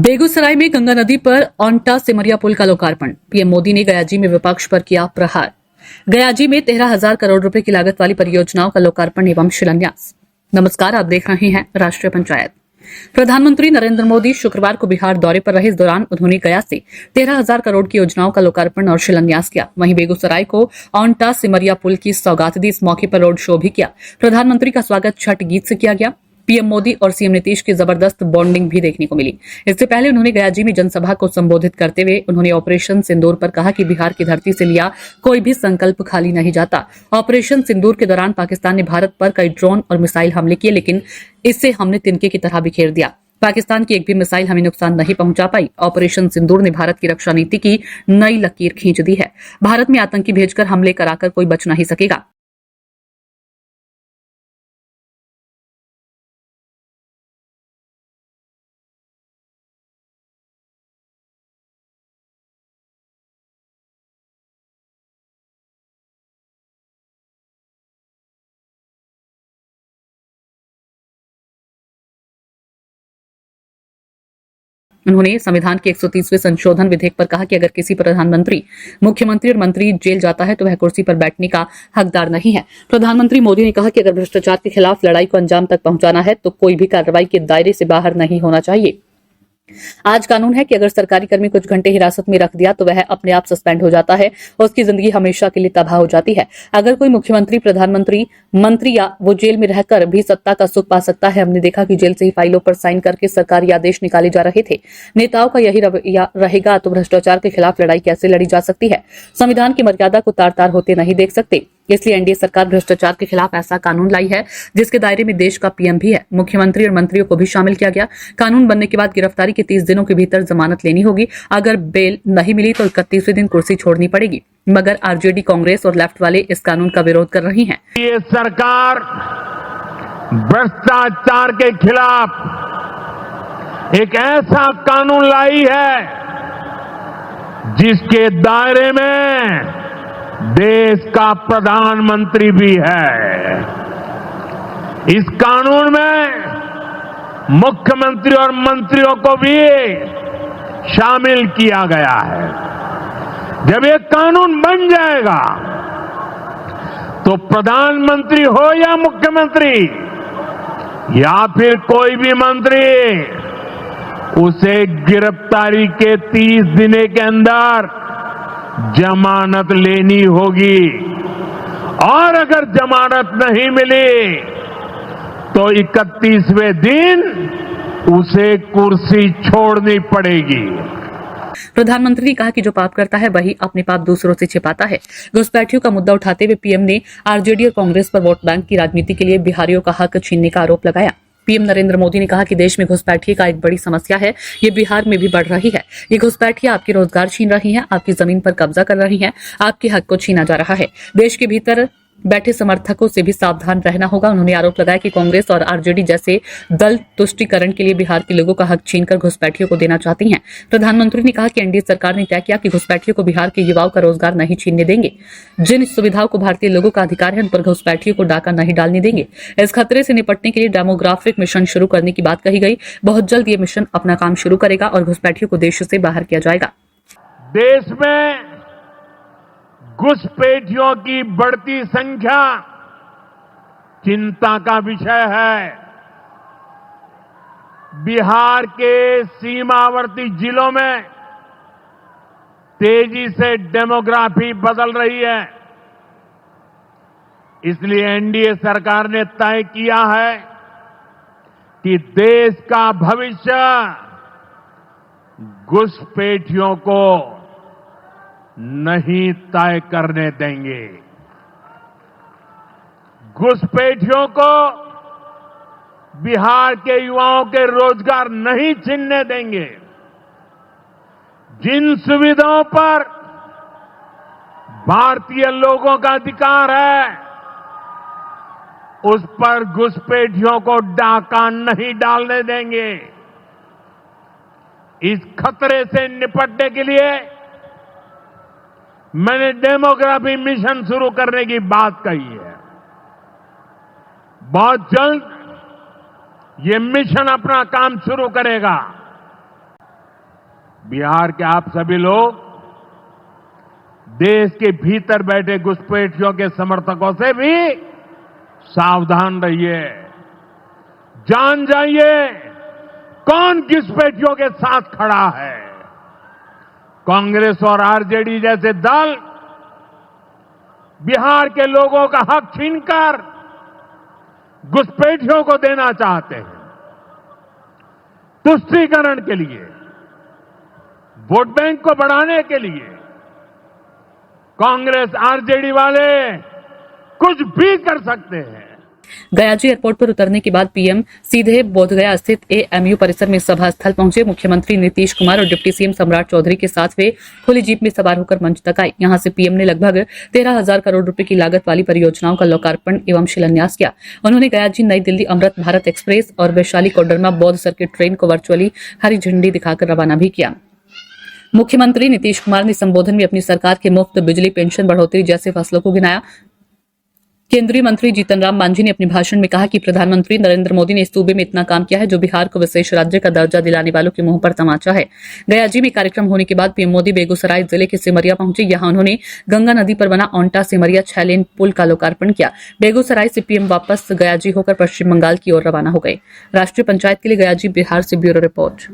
बेगूसराय में गंगा नदी पर ओंटा सिमरिया पुल का लोकार्पण। पीएम मोदी ने गयाजी में विपक्ष पर किया प्रहार। गयाजी में 13,000 करोड़ रुपए की लागत वाली परियोजनाओं का लोकार्पण एवं शिलान्यास। नमस्कार, आप देख रहे हैं राष्ट्रीय पंचायत। प्रधानमंत्री नरेंद्र मोदी शुक्रवार को बिहार दौरे पर रहे। इस दौरान उन्होंने गया से 13,000 करोड़ की योजनाओं का लोकार्पण और शिलान्यास किया। वहीं बेगूसराय को ओंटा सिमरिया पुल की सौगात दी। इस मौके पर रोड शो भी किया। प्रधानमंत्री का स्वागत छठ गीत से किया गया। पीएम मोदी और सीएम नीतीश की जबरदस्त बॉन्डिंग भी देखने को मिली। इससे पहले उन्होंने गयाजी में जनसभा को संबोधित करते हुए उन्होंने ऑपरेशन सिंदूर पर कहा कि बिहार की धरती से लिया कोई भी संकल्प खाली नहीं जाता। ऑपरेशन सिंदूर के दौरान पाकिस्तान ने भारत पर कई ड्रोन और मिसाइल हमले किए, लेकिन इससे हमने तिनके की तरह बिखेर दिया। पाकिस्तान की एक भी मिसाइल हमें नुकसान नहीं पहुंचा पाई। ऑपरेशन सिंदूर ने भारत की रक्षा नीति की नई लकीर खींच दी है। भारत में आतंकी भेजकर हमले कराकर कोई बच नहीं सकेगा। उन्होंने संविधान के 130वें संशोधन विधेयक पर कहा कि अगर किसी प्रधानमंत्री, मुख्यमंत्री और मंत्री जेल जाता है तो वह कुर्सी पर बैठने का हकदार नहीं है। प्रधानमंत्री मोदी ने कहा कि अगर भ्रष्टाचार के खिलाफ लड़ाई को अंजाम तक पहुंचाना है तो कोई भी कार्रवाई के दायरे से बाहर नहीं होना चाहिए। आज कानून है कि अगर सरकारी कर्मी कुछ घंटे हिरासत में रख दिया तो वह अपने आप सस्पेंड हो जाता है और उसकी जिंदगी हमेशा के लिए तबाह हो जाती है। अगर कोई मुख्यमंत्री, प्रधानमंत्री, मंत्री या वो जेल में रहकर भी सत्ता का सुख पा सकता है। हमने देखा कि जेल से ही फाइलों पर साइन करके सरकारी आदेश निकाले जा रहे थे। नेताओं का यही रवैया रहेगा तो भ्रष्टाचार के खिलाफ लड़ाई कैसे लड़ी जा सकती है। संविधान की मर्यादा को तार तार होते नहीं देख सकते। इसलिए एनडीए सरकार भ्रष्टाचार के खिलाफ ऐसा कानून लाई है जिसके दायरे में देश का पीएम भी है। मुख्यमंत्री और मंत्रियों को भी शामिल किया गया। कानून बनने के बाद गिरफ्तारी के 30 दिनों के भीतर जमानत लेनी होगी। अगर बेल नहीं मिली तो 31वें दिन कुर्सी छोड़नी पड़ेगी। मगर आरजेडी, कांग्रेस और लेफ्ट वाले इस कानून का विरोध कर रही हैं। ये सरकार भ्रष्टाचार के खिलाफ एक ऐसा कानून लाई है जिसके दायरे में देश का प्रधानमंत्री भी है। इस कानून में मुख्यमंत्री और मंत्रियों को भी शामिल किया गया है। जब ये कानून बन जाएगा तो प्रधानमंत्री हो या मुख्यमंत्री या फिर कोई भी मंत्री, उसे गिरफ्तारी के 30 दिन के अंदर जमानत लेनी होगी और अगर जमानत नहीं मिली तो 31वें दिन उसे कुर्सी छोड़नी पड़ेगी। प्रधानमंत्री ने कहा कि जो पाप करता है वही अपने पाप दूसरों से छिपाता है। घुसपैठियों का मुद्दा उठाते हुए पीएम ने आरजेडी और कांग्रेस पर वोट बैंक की राजनीति के लिए बिहारियों का हक छीनने का आरोप लगाया। पीएम नरेंद्र मोदी ने कहा कि देश में घुसपैठिए का एक बड़ी समस्या है। ये बिहार में भी बढ़ रही है। ये घुसपैठिए आपके रोजगार छीन रही हैं, आपकी जमीन पर कब्जा कर रही हैं, आपके हक को छीना जा रहा है। देश के भीतर बैठे समर्थकों से भी सावधान रहना होगा। उन्होंने आरोप लगाया कि कांग्रेस और आरजेडी जैसे दल तुष्टीकरण के लिए बिहार के लोगों का हक छीनकर घुसपैठियों को देना चाहती हैं। प्रधानमंत्री ने कहा कि एनडीए सरकार ने तय किया कि घुसपैठियों को बिहार के युवाओं का रोजगार नहीं छीनने देंगे। जिन सुविधाओं को भारतीय लोगों का अधिकार है उन पर घुसपैठियों को डाका नहीं डालने देंगे। इस खतरे से निपटने के लिए डेमोग्राफिक मिशन शुरू करने की बात कही गई। बहुत जल्द ये मिशन अपना काम शुरू करेगा और घुसपैठियों को देश से बाहर किया जाएगा। देश में घुसपैठियों की बढ़ती संख्या चिंता का विषय है। बिहार के सीमावर्ती जिलों में तेजी से डेमोग्राफी बदल रही है। इसलिए एनडीए सरकार ने तय किया है कि देश का भविष्य घुसपैठियों को नहीं तय करने देंगे। घुसपैठियों को बिहार के युवाओं के रोजगार नहीं छीनने देंगे। जिन सुविधाओं पर भारतीय लोगों का अधिकार है उस पर घुसपैठियों को डाका नहीं डालने देंगे। इस खतरे से निपटने के लिए मैंने डेमोग्राफी मिशन शुरू करने की बात कही है। बहुत जल्द ये मिशन अपना काम शुरू करेगा। बिहार के आप सभी लोग देश के भीतर बैठे घुसपैठियों के समर्थकों से भी सावधान रहिए। जान जाइए कौन घुसपैठियों के साथ खड़ा है। कांग्रेस और आरजेडी जैसे दल बिहार के लोगों का हक छीनकर घुसपैठियों को देना चाहते हैं। तुष्टीकरण के लिए, वोट बैंक को बढ़ाने के लिए कांग्रेस आरजेडी वाले कुछ भी कर सकते हैं। गयाजी एयरपोर्ट पर उतरने के बाद पीएम सीधे बोधगया स्थित एएमयू परिसर में सभा स्थल पहुंचे। मुख्यमंत्री नीतीश कुमार और डिप्टी सीएम सम्राट चौधरी के साथ वे खुली जीप में सवार होकर मंच तक आए। यहां से पीएम ने लगभग 13,000 करोड़ रुपए की लागत वाली परियोजनाओं का लोकार्पण एवं शिलान्यास किया। उन्होंने गयाजी नई दिल्ली अमृत भारत एक्सप्रेस और वैशाली कोडरमा बौद्ध सर्किट ट्रेन को वर्चुअली हरी झंडी दिखाकर रवाना भी किया। मुख्यमंत्री नीतीश कुमार ने संबोधन में अपनी सरकार के मुफ्त बिजली, पेंशन बढ़ोतरी जैसे फैसलों को गिनाया। केंद्रीय मंत्री जीतन राम मांझी ने अपने भाषण में कहा कि प्रधानमंत्री नरेंद्र मोदी ने इस सूबे में इतना काम किया है जो बिहार को विशेष राज्य का दर्जा दिलाने वालों के मुंह पर तमाचा है। गयाजी में कार्यक्रम होने के बाद पीएम मोदी बेगूसराय जिले के सिमरिया पहुंचे। यहां उन्होंने गंगा नदी पर बना ओंटा सिमरिया 6 लेन पुल का लोकार्पण किया। बेगूसराय से पीएम वापस गयाजी होकर पश्चिम बंगाल की ओर रवाना हो गए। राष्ट्रीय पंचायत के लिए गयाजी, बिहार से ब्यूरो रिपोर्ट।